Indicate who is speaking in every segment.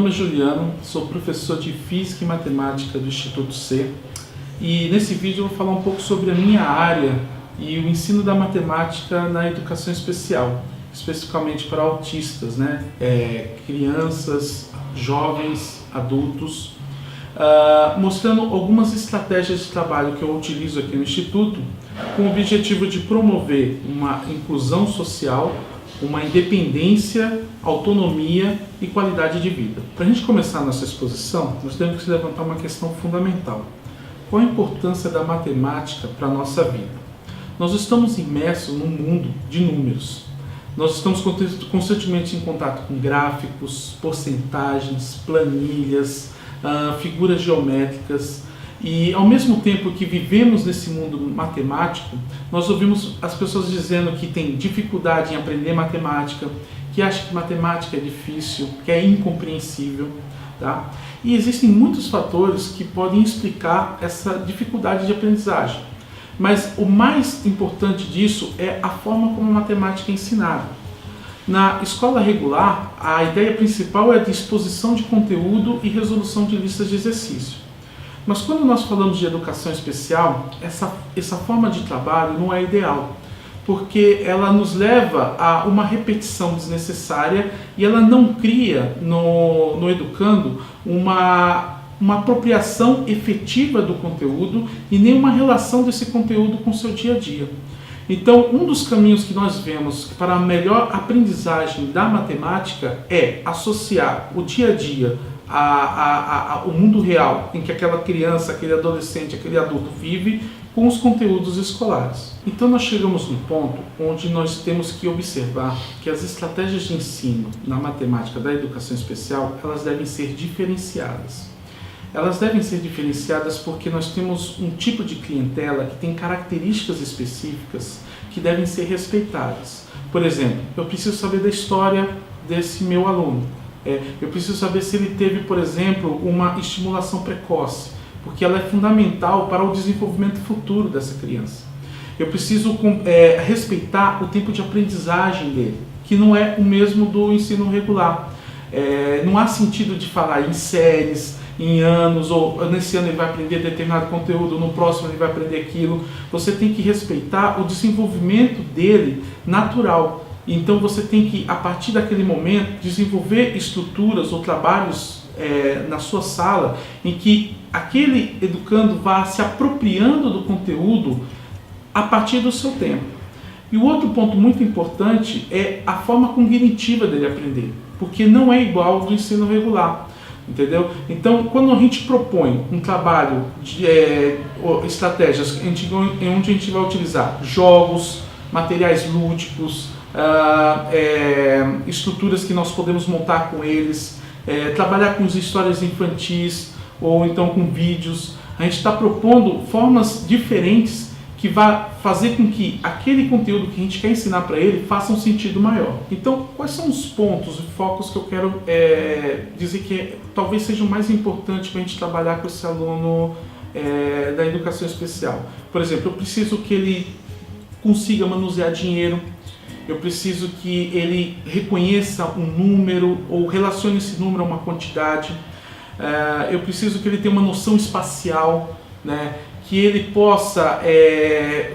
Speaker 1: nome é Juliano, sou professor de Física e Matemática do Instituto C e nesse vídeo eu vou falar um pouco sobre a minha área e o ensino da matemática na educação especial, especificamente para autistas, né? Crianças, jovens, adultos, mostrando algumas estratégias de trabalho que eu utilizo aqui no Instituto com o objetivo de promover uma inclusão social, uma independência, autonomia e qualidade de vida. Para a gente começar a nossa exposição, nós temos que levantar uma questão fundamental. Qual a importância da matemática para a nossa vida? Nós estamos imersos num mundo de números. Nós estamos constantemente em contato com gráficos, porcentagens, planilhas, figuras geométricas. E ao mesmo tempo que vivemos nesse mundo matemático, nós ouvimos as pessoas dizendo que tem dificuldade em aprender matemática, que acham que matemática é difícil, que é incompreensível, tá? E existem muitos fatores que podem explicar essa dificuldade de aprendizagem. Mas o mais importante disso é a forma como a matemática é ensinada. Na escola regular, a ideia principal é a exposição de conteúdo e resolução de listas de exercício. Mas quando nós falamos de educação especial, essa forma de trabalho não é ideal, porque ela nos leva a uma repetição desnecessária e ela não cria no educando uma apropriação efetiva do conteúdo e nem uma relação desse conteúdo com o seu dia a dia. Então, um dos caminhos que nós vemos para a melhor aprendizagem da matemática é associar o dia a dia o mundo real em que aquela criança, aquele adolescente, aquele adulto vive com os conteúdos escolares. Então nós chegamos num ponto onde nós temos que observar que as estratégias de ensino na matemática da educação especial, elas devem ser diferenciadas. Elas devem ser diferenciadas porque nós temos um tipo de clientela que tem características específicas que devem ser respeitadas. Por exemplo, eu preciso saber da história desse meu aluno. Eu preciso saber se ele teve, por exemplo, uma estimulação precoce, porque ela é fundamental para o desenvolvimento futuro dessa criança. Eu preciso respeitar o tempo de aprendizagem dele, que não é o mesmo do ensino regular. Não há sentido de falar em séries, em anos, ou nesse ano ele vai aprender determinado conteúdo, no próximo ele vai aprender aquilo. Você tem que respeitar o desenvolvimento dele natural. Então você tem que, a partir daquele momento, desenvolver estruturas ou trabalhos na sua sala em que aquele educando vá se apropriando do conteúdo a partir do seu tempo. E o outro ponto muito importante é a forma cognitiva dele aprender, porque não é igual ao do ensino regular. Entendeu? Então, quando a gente propõe um trabalho de estratégias onde a gente vai utilizar jogos, materiais lúdicos, estruturas que nós podemos montar com eles, trabalhar com as histórias infantis ou então com vídeos, a gente está propondo formas diferentes que vai fazer com que aquele conteúdo que a gente quer ensinar para ele faça um sentido maior. Então, quais são os pontos e focos que eu quero dizer que talvez sejam mais importantes para a gente trabalhar com esse aluno da educação especial? Por exemplo, eu preciso que ele consiga manusear dinheiro, eu preciso que ele reconheça um número ou relacione esse número a uma quantidade, eu preciso que ele tenha uma noção espacial, né? Que ele possa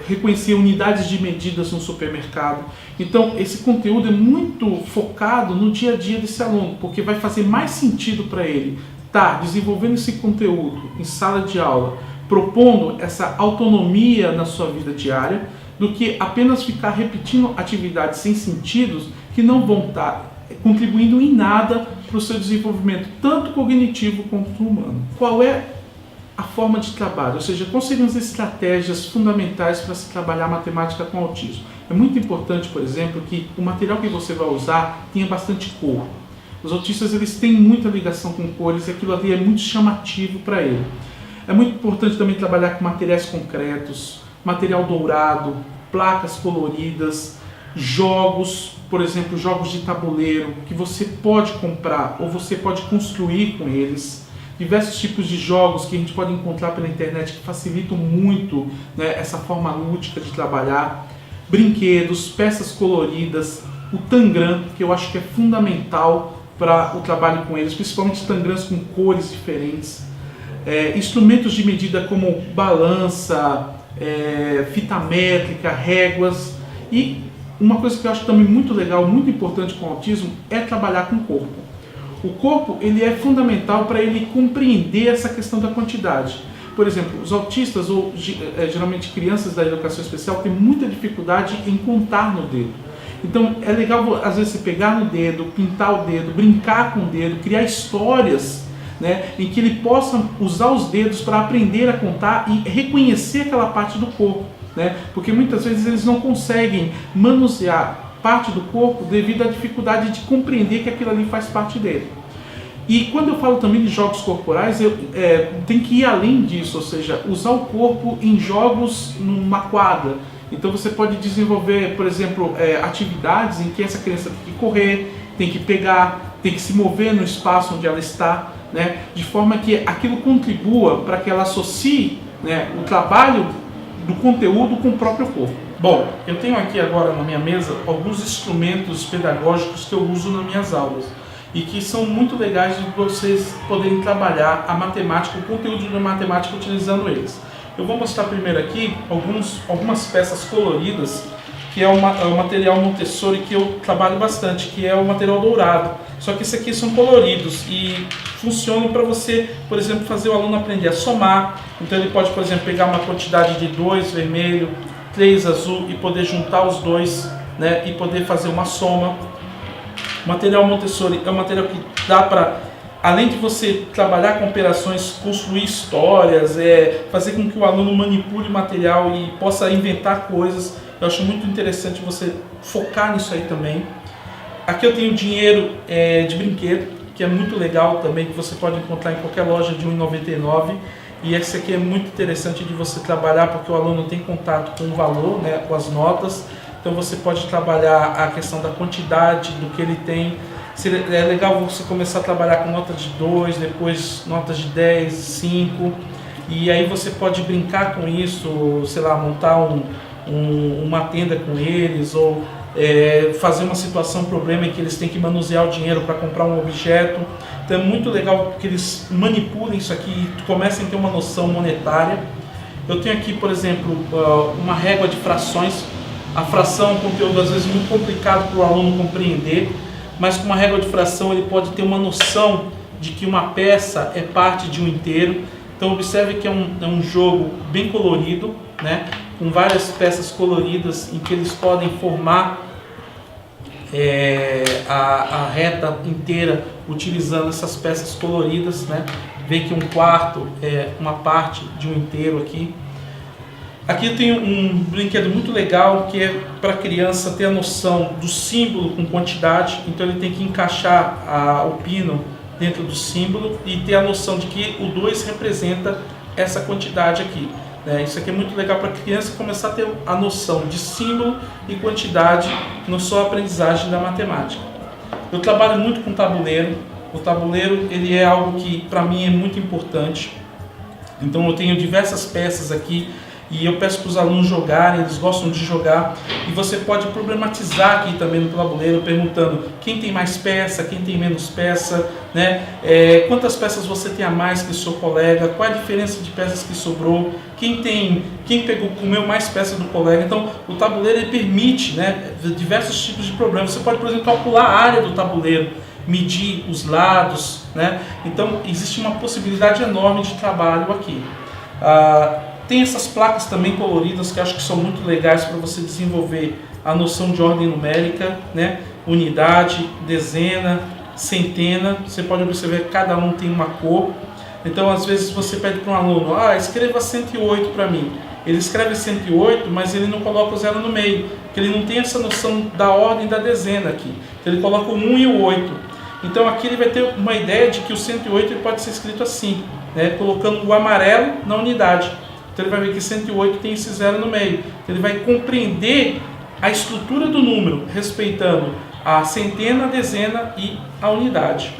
Speaker 1: reconhecer unidades de medidas no supermercado. Então, esse conteúdo é muito focado no dia a dia desse aluno, porque vai fazer mais sentido para ele estar desenvolvendo esse conteúdo em sala de aula, propondo essa autonomia na sua vida diária, do que apenas ficar repetindo atividades sem sentidos que não vão estar contribuindo em nada para o seu desenvolvimento, tanto cognitivo quanto humano. Qual é a forma de trabalho, ou seja, quais seriam as estratégias fundamentais para se trabalhar matemática com autismo? É muito importante, por exemplo, que o material que você vai usar tenha bastante cor. Os autistas, eles têm muita ligação com cores e aquilo ali é muito chamativo para ele. É muito importante também trabalhar com materiais concretos, material dourado, placas coloridas, jogos, por exemplo, jogos de tabuleiro que você pode comprar ou você pode construir com eles. Diversos tipos de jogos que a gente pode encontrar pela internet que facilitam muito, né, essa forma lúdica de trabalhar. Brinquedos, peças coloridas, o Tangram, que eu acho que é fundamental para o trabalho com eles, principalmente tangrams com cores diferentes. Instrumentos de medida como balança, fita métrica, réguas. E uma coisa que eu acho também muito legal, muito importante com o autismo, é trabalhar com o corpo. O corpo ele é fundamental para ele compreender essa questão da quantidade. Por exemplo, os autistas ou geralmente crianças da educação especial têm muita dificuldade em contar no dedo. Então é legal às vezes você pegar no dedo, pintar o dedo, brincar com o dedo, criar histórias, né, em que ele possa usar os dedos para aprender a contar e reconhecer aquela parte do corpo, né, porque muitas vezes eles não conseguem manusear parte do corpo devido à dificuldade de compreender que aquilo ali faz parte dele. E quando eu falo também de jogos corporais, tem que ir além disso, ou seja, usar o corpo em jogos numa quadra. Então você pode desenvolver, por exemplo, atividades em que essa criança tem que correr, tem que pegar, tem que se mover no espaço onde ela está, né, de forma que aquilo contribua para que ela associe, né, o trabalho do conteúdo com o próprio corpo. Bom, eu tenho aqui agora na minha mesa alguns instrumentos pedagógicos que eu uso nas minhas aulas e que são muito legais de vocês poderem trabalhar a matemática, o conteúdo da matemática utilizando eles. Eu vou mostrar primeiro aqui algumas peças coloridas, que é o material Montessori que eu trabalho bastante, que é o material dourado. Só que esses aqui são coloridos e funcionam para você, por exemplo, fazer o aluno aprender a somar. Então ele pode, por exemplo, pegar uma quantidade de 2 vermelho, 3 azul e poder juntar os dois, né, e poder fazer uma soma. O material Montessori é um material que dá para, além de você trabalhar com operações, construir histórias, fazer com que o aluno manipule o material e possa inventar coisas. Eu acho muito interessante você focar nisso aí também. Aqui eu tenho dinheiro de brinquedo, que é muito legal também, que você pode encontrar em qualquer loja de R$1,99. E esse aqui é muito interessante de você trabalhar, porque o aluno tem contato com o valor, né, com as notas. Então você pode trabalhar a questão da quantidade, do que ele tem. É legal você começar a trabalhar com notas de 2, depois notas de 10, 5. E aí você pode brincar com isso, sei lá, montar uma tenda com eles, ou fazer uma situação, problema em que eles têm que manusear o dinheiro para comprar um objeto. Então é muito legal que eles manipulem isso aqui e comecem a ter uma noção monetária. Eu tenho aqui, por exemplo, uma régua de frações. A fração é um conteúdo às vezes muito complicado para o aluno compreender, mas com uma régua de fração ele pode ter uma noção de que uma peça é parte de um inteiro. Então observe que é um jogo bem colorido, né, com várias peças coloridas em que eles podem formar a reta inteira utilizando essas peças coloridas, né. Vê que um quarto é uma parte de um inteiro aqui. Aqui eu tenho um brinquedo muito legal que é para a criança ter a noção do símbolo com quantidade. Então ele tem que encaixar o pino dentro do símbolo e ter a noção de que o 2 representa essa quantidade aqui. Isso aqui é muito legal para a criança começar a ter a noção de símbolo e quantidade na sua aprendizagem da matemática. Eu trabalho muito com tabuleiro. O tabuleiro ele é algo que para mim é muito importante. Então eu tenho diversas peças aqui e eu peço para os alunos jogarem, eles gostam de jogar. E você pode problematizar aqui também no tabuleiro, perguntando quem tem mais peça, quem tem menos peça, né? Quantas peças você tem a mais que o seu colega, qual a diferença de peças que sobrou, quem comeu mais peças do colega. Então o tabuleiro ele permite, né, diversos tipos de problemas. Você pode, por exemplo, calcular a área do tabuleiro, medir os lados, né? Então existe uma possibilidade enorme de trabalho aqui. Tem essas placas também coloridas que eu acho que são muito legais para você desenvolver a noção de ordem numérica, né? Unidade, dezena, centena. Você pode observar que cada um tem uma cor. Então às vezes você pede para um aluno, escreva 108 para mim. Ele escreve 108, mas ele não coloca o 0 no meio, porque ele não tem essa noção da ordem da dezena aqui. Então ele coloca o 1 e o 8. Então aqui ele vai ter uma ideia de que o 108 ele pode ser escrito assim, né? Colocando o amarelo na unidade. Então ele vai ver que 108 tem esse 0 no meio. Então ele vai compreender a estrutura do número, respeitando a centena, a dezena e a unidade.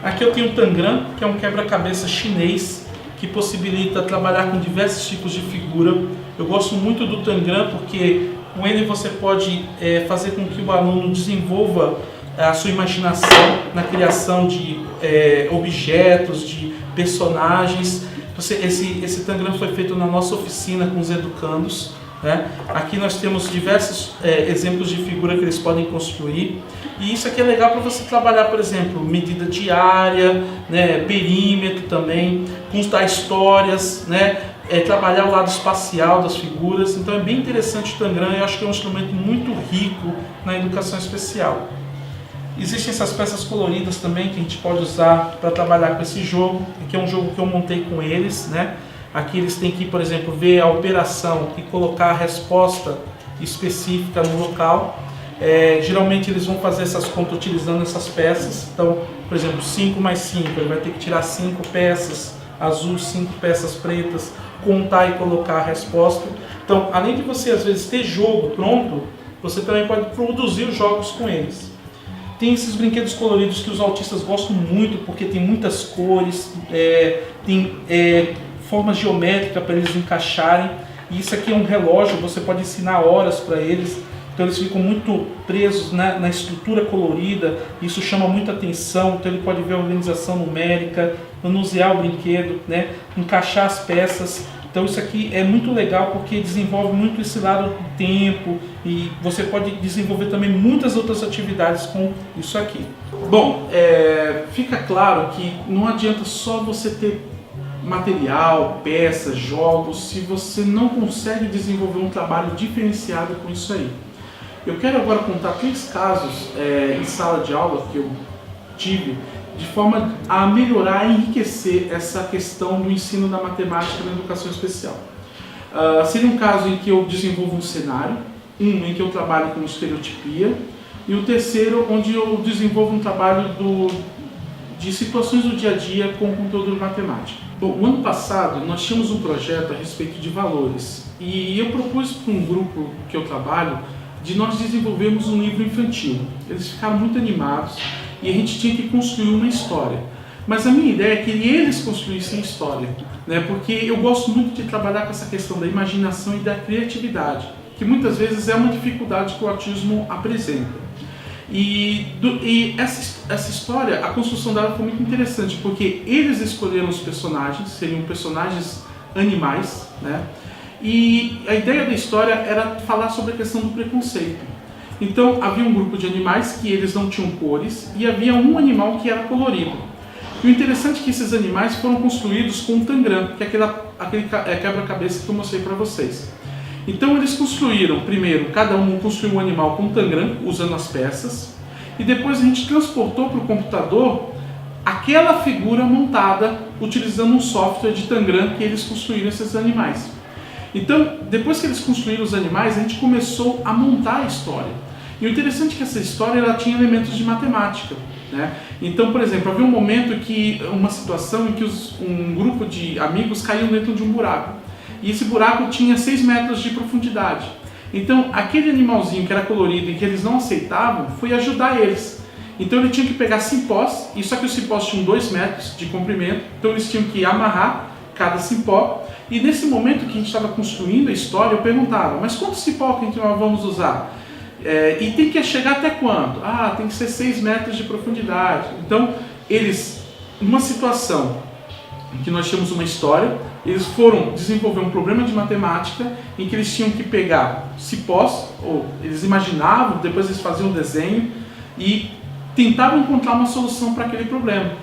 Speaker 1: Aqui eu tenho o Tangram, que é um quebra-cabeça chinês, que possibilita trabalhar com diversos tipos de figura. Eu gosto muito do Tangram porque Com ele você pode fazer com que o aluno desenvolva a sua imaginação na criação de objetos, de personagens. Esse Tangram foi feito na nossa oficina com os educandos, né? Aqui nós temos diversos exemplos de figura que eles podem construir. E isso aqui é legal para você trabalhar, por exemplo, medida diária, né, perímetro também, contar histórias, né, trabalhar o lado espacial das figuras. Então é bem interessante o Tangram, eu acho que é um instrumento muito rico na educação especial. Existem essas peças coloridas também que a gente pode usar para trabalhar com esse jogo. Aqui é um jogo que eu montei com eles, né? Aqui eles têm que, por exemplo, ver a operação e colocar a resposta específica no local. Geralmente eles vão fazer essas contas utilizando essas peças. Então, por exemplo, 5 mais 5, ele vai ter que tirar 5 peças azuis, 5 peças pretas, contar e colocar a resposta. Então, além de você às vezes ter jogo pronto, você também pode produzir os jogos com eles. Tem esses brinquedos coloridos que os autistas gostam muito, porque tem muitas cores, tem formas geométricas para eles encaixarem. E isso aqui é um relógio, você pode ensinar horas para eles. Então eles ficam muito presos na estrutura colorida, isso chama muita atenção. Então ele pode ver a organização numérica, manusear o brinquedo, né? Encaixar as peças. Então isso aqui é muito legal porque desenvolve muito esse lado do tempo e você pode desenvolver também muitas outras atividades com isso aqui. Bom, fica claro que não adianta só você ter material, peças, jogos, se você não consegue desenvolver um trabalho diferenciado com isso aí. Eu quero agora contar 3 casos em sala de aula que eu tive, de forma a melhorar e enriquecer essa questão do ensino da matemática na educação especial. Seria um caso em que eu desenvolvo um cenário, em que eu trabalho com estereotipia, e o terceiro onde eu desenvolvo um trabalho de situações do dia a dia com conteúdo matemático. Bom, o ano passado nós tínhamos um projeto a respeito de valores, e eu propus para um grupo que eu trabalho de nós desenvolvermos um livro infantil. Eles ficaram muito animados e a gente tinha que construir uma história. Mas a minha ideia é que eles construíssem a história, né? Porque eu gosto muito de trabalhar com essa questão da imaginação e da criatividade, que muitas vezes é uma dificuldade que o autismo apresenta. E essa história, a construção dela foi muito interessante, porque eles escolheram os personagens, seriam personagens animais, né? E a ideia da história era falar sobre a questão do preconceito. Então havia um grupo de animais que eles não tinham cores e havia um animal que era colorido. E o interessante é que esses animais foram construídos com um Tangram, que é aquele quebra-cabeça que eu mostrei para vocês. Então eles construíram, primeiro, cada um construiu um animal com Tangram, usando as peças, e depois a gente transportou para o computador aquela figura montada, utilizando um software de Tangram que eles construíram esses animais. Então, depois que eles construíram os animais, a gente começou a montar a história. E o interessante é que essa história ela tinha elementos de matemática, né? Então, por exemplo, havia um momento uma situação em que um grupo de amigos caíam dentro de um buraco. E esse buraco tinha 6 metros de profundidade. Então, aquele animalzinho que era colorido e que eles não aceitavam, foi ajudar eles. Então, ele tinha que pegar cipós, e só que os cipós tinham 2 metros de comprimento, então eles tinham que amarrar cada cipó. E nesse momento que a gente estava construindo a história, eu perguntava, mas quantos cipó que nós vamos usar? E tem que chegar até quanto? Tem que ser 6 metros de profundidade. Então, eles, numa situação em que nós tínhamos uma história, eles foram desenvolver um problema de matemática em que eles tinham que pegar cipós, ou eles imaginavam, depois eles faziam um desenho e tentavam encontrar uma solução para aquele problema.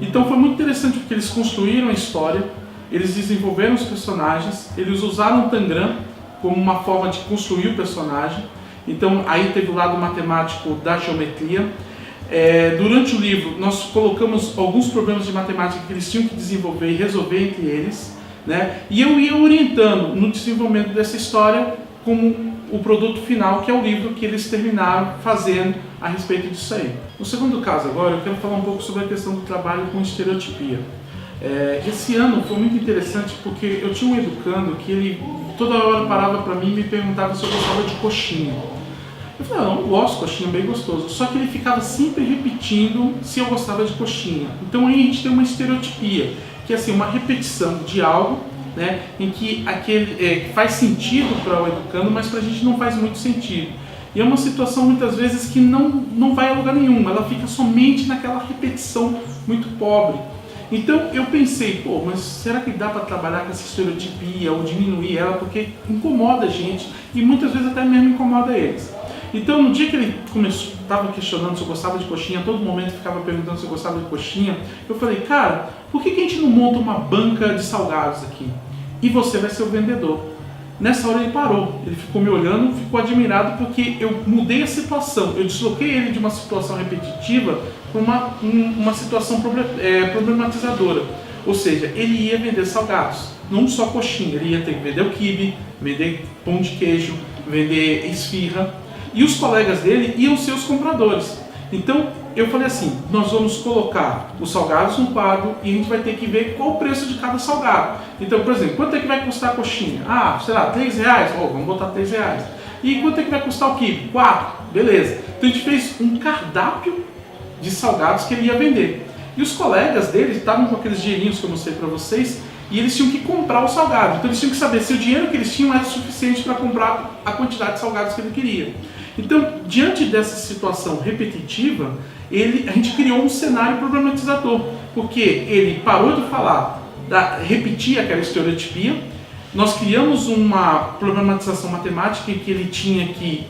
Speaker 1: Então foi muito interessante porque eles construíram a história, eles desenvolveram os personagens, eles usaram o Tangram como uma forma de construir o personagem. Então aí teve o lado matemático da geometria. Durante o livro nós colocamos alguns problemas de matemática que eles tinham que desenvolver e resolver entre eles, né? E eu ia orientando no desenvolvimento dessa história como o produto final, que é o livro que eles terminaram fazendo a respeito disso aí. No segundo caso agora eu quero falar um pouco sobre a questão do trabalho com estereotipia. Esse ano foi muito interessante porque eu tinha um educando que ele toda hora parava para mim e me perguntava se eu gostava de coxinha. Eu falei, não gosto, coxinha é bem gostoso. Só que ele ficava sempre repetindo se eu gostava de coxinha. Então aí a gente tem uma estereotipia, que é assim, uma repetição de algo né, em que aquele faz sentido para o educando, mas para a gente não faz muito sentido. E é uma situação muitas vezes que não vai a lugar nenhum, ela fica somente naquela repetição muito pobre. Então eu pensei, pô, mas será que dá para trabalhar com essa estereotipia ou diminuir ela, porque incomoda a gente e muitas vezes até mesmo incomoda eles. Então no dia que ele estava questionando se eu gostava de coxinha, a todo momento ficava perguntando se eu gostava de coxinha, eu falei, cara, por que a gente não monta uma banca de salgados aqui? E você vai ser o vendedor. Nessa hora ele parou, ele ficou me olhando, ficou admirado porque eu mudei a situação, eu desloquei ele de uma situação repetitiva para uma situação problematizadora. Ou seja, ele ia vender salgados, não só coxinha, ele ia ter que vender o quibe, vender pão de queijo, vender esfirra, e os colegas dele iam ser os compradores. Então eu falei assim, nós vamos colocar os salgados no quadro e a gente vai ter que ver qual o preço de cada salgado. Então, por exemplo, quanto é que vai custar a coxinha? Ah, sei lá, R$3. Oh, vamos botar R$3. E quanto é que vai custar o quibe? 4. Beleza. Então a gente fez um cardápio de salgados que ele ia vender. E os colegas dele estavam com aqueles dinheirinhos que eu mostrei para vocês e eles tinham que comprar o salgado. Então eles tinham que saber se o dinheiro que eles tinham era suficiente para comprar a quantidade de salgados que ele queria. Então, diante dessa situação repetitiva, a gente criou um cenário problematizador, porque ele parou de falar, repetir aquela estereotipia, nós criamos uma problematização matemática em que ele tinha que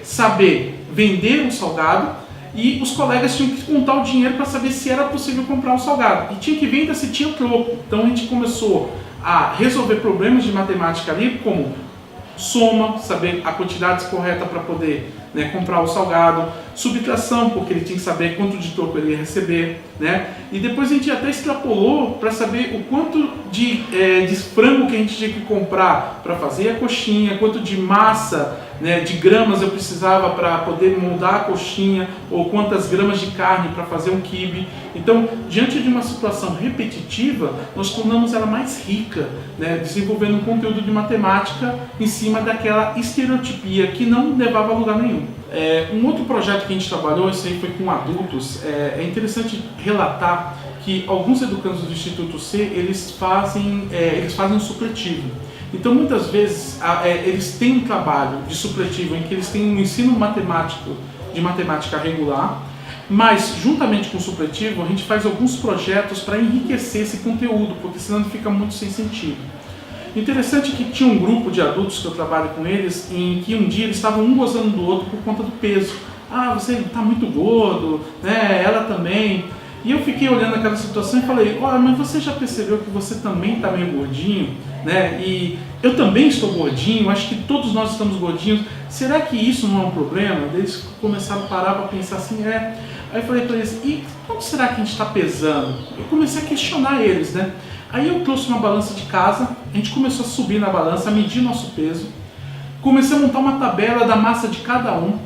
Speaker 1: saber vender um salgado e os colegas tinham que contar o dinheiro para saber se era possível comprar um salgado. E tinha que ver ainda se tinha troco. Então a gente começou a resolver problemas de matemática ali, como soma, saber a quantidade correta para poder comprar o salgado, subtração, porque ele tinha que saber quanto de troco ele ia receber, né? E depois a gente até extrapolou para saber o quanto de frango que a gente tinha que comprar para fazer a coxinha, quanto de massa, de gramas eu precisava para poder moldar a coxinha, ou quantas gramas de carne para fazer um quibe. Então, diante de uma situação repetitiva, nós tornamos ela mais rica, desenvolvendo um conteúdo de matemática em cima daquela estereotipia que não levava a lugar nenhum. Um outro projeto que a gente trabalhou, esse aí foi com adultos, é interessante relatar que alguns educandos do Instituto C, eles fazem um supletivo. Então, muitas vezes, eles têm um trabalho de supletivo em que eles têm um ensino matemático, de matemática regular, mas, juntamente com o supletivo, a gente faz alguns projetos para enriquecer esse conteúdo, porque senão ele fica muito sem sentido. Interessante que tinha um grupo de adultos que eu trabalho com eles, em que um dia eles estavam um gozando do outro por conta do peso. Ah, você está muito gordo, ela também. E eu fiquei olhando aquela situação e falei, olha, mas você já percebeu que você também está meio gordinho, E eu também estou gordinho, acho que todos nós estamos gordinhos. Será que isso não é um problema? Eles começaram a parar para pensar assim, Aí eu falei para eles, e quanto será que a gente está pesando? Eu comecei a questionar eles, Aí eu trouxe uma balança de casa, a gente começou a subir na balança, a medir nosso peso, comecei a montar uma tabela da massa de cada um,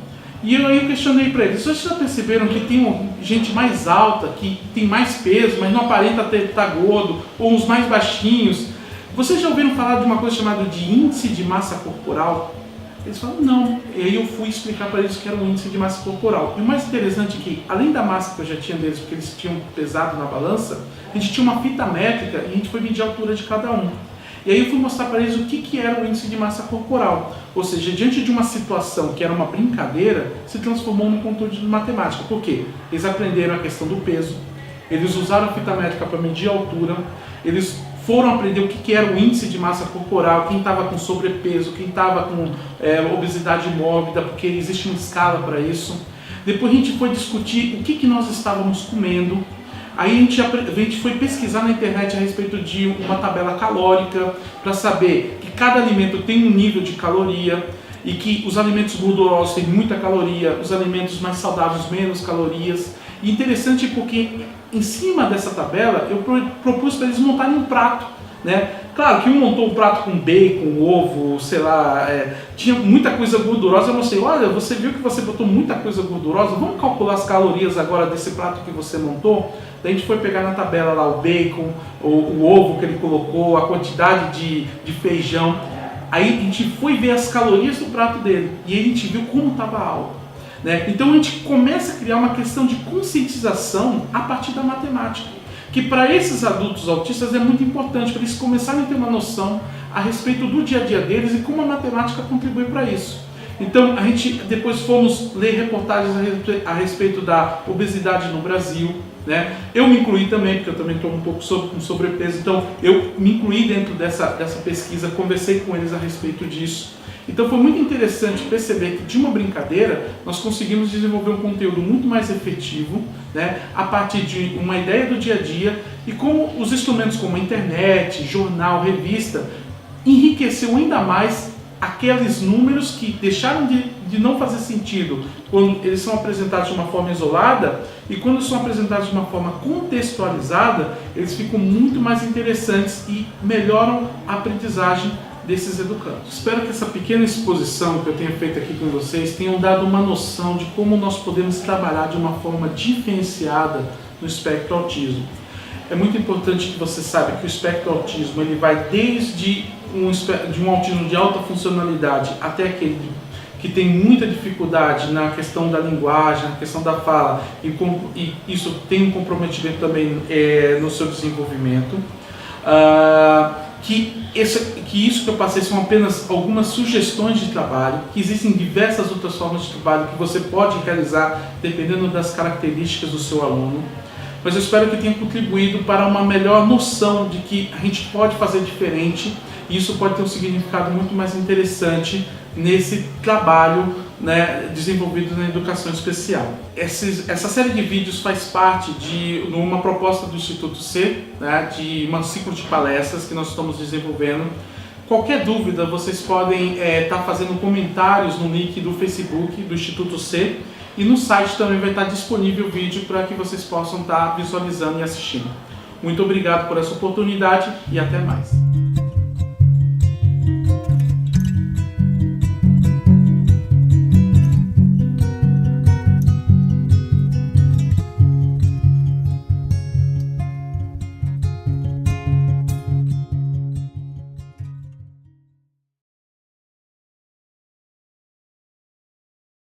Speaker 1: e aí eu questionei para eles, vocês já perceberam que tem gente mais alta, que tem mais peso, mas não aparenta estar gordo, ou os mais baixinhos? Vocês já ouviram falar de uma coisa chamada de índice de massa corporal? Eles falaram, não. E aí eu fui explicar para eles que era um índice de massa corporal. E o mais interessante é que, além da massa que eu já tinha deles, porque eles tinham pesado na balança, a gente tinha uma fita métrica e a gente foi medir a altura de cada um. E aí eu fui mostrar para eles o que era o índice de massa corporal. Ou seja, diante de uma situação que era uma brincadeira, se transformou num conteúdo de matemática. Por quê? Eles aprenderam a questão do peso, eles usaram a fita métrica para medir a altura, eles foram aprender o que era o índice de massa corporal, quem estava com sobrepeso, quem estava com obesidade mórbida, porque existe uma escala para isso. Depois a gente foi discutir o que nós estávamos comendo. Aí a gente foi pesquisar na internet a respeito de uma tabela calórica, para saber que cada alimento tem um nível de caloria, e que os alimentos gordurosos têm muita caloria, os alimentos mais saudáveis menos calorias. E interessante porque em cima dessa tabela eu propus para eles montarem um prato, Claro que um montou um prato com bacon, ovo, sei lá, tinha muita coisa gordurosa. Eu mostrei, olha, você viu que você botou muita coisa gordurosa, vamos calcular as calorias agora desse prato que você montou? Daí a gente foi pegar na tabela lá o bacon, o ovo que ele colocou, a quantidade de feijão. Aí a gente foi ver as calorias do prato dele e aí a gente viu como estava alto. Então a gente começa a criar uma questão de conscientização a partir da matemática, que para esses adultos autistas é muito importante, para eles começarem a ter uma noção a respeito do dia a dia deles e como a matemática contribui para isso. Então, a gente depois fomos ler reportagens a respeito da obesidade no Brasil, né? Eu me incluí também, porque eu também estou um pouco com sobrepeso, então eu me incluí dentro dessa pesquisa, conversei com eles a respeito disso. Então foi muito interessante perceber que de uma brincadeira nós conseguimos desenvolver um conteúdo muito mais efetivo, né, a partir de uma ideia do dia a dia, e como os instrumentos como a internet, jornal, revista, enriqueceu ainda mais aqueles números que deixaram de não fazer sentido quando eles são apresentados de uma forma isolada, e quando são apresentados de uma forma contextualizada, eles ficam muito mais interessantes e melhoram a aprendizagem desses educandos. Espero que essa pequena exposição que eu tenha feito aqui com vocês tenham dado uma noção de como nós podemos trabalhar de uma forma diferenciada no espectro autismo. É muito importante que você saiba que o espectro autismo ele vai desde um autismo de alta funcionalidade até aquele que tem muita dificuldade na questão da linguagem, na questão da fala, e isso tem um comprometimento também no seu desenvolvimento. Que isso que eu passei são apenas algumas sugestões de trabalho, que existem diversas outras formas de trabalho que você pode realizar dependendo das características do seu aluno. Mas eu espero que tenha contribuído para uma melhor noção de que a gente pode fazer diferente, e isso pode ter um significado muito mais interessante nesse trabalho, né, desenvolvido na educação especial. Essa série de vídeos faz parte de uma proposta do Instituto C, né, de um ciclo de palestras que nós estamos desenvolvendo. Qualquer dúvida, vocês podem estar fazendo comentários no link do Facebook do Instituto C, e no site também vai estar disponível o vídeo para que vocês possam estar visualizando e assistindo. Muito obrigado por essa oportunidade e até mais.